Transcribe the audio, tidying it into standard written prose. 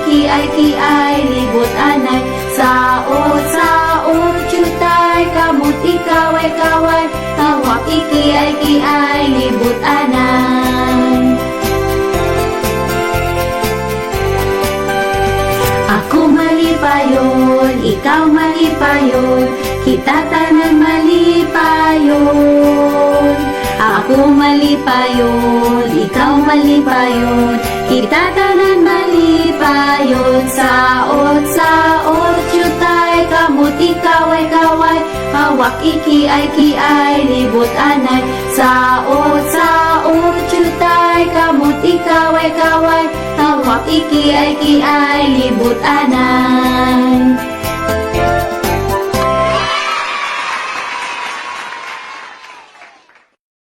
iki ay libot anay. Saot, jutay, kamot ikaw ay kaway. Hawak iki ay libot anay. Ako malipayon, ikaw malipayon, kita tanan malipayon. Ako malipayon, ikaw malipayon, kita tanan malipayon. Saot, jutay, kamot ikaw ay kaway. Hawak iki ay libot anay. Saot, jutay, kamot ikaw ay kaway. Hawak iki ay libot anay.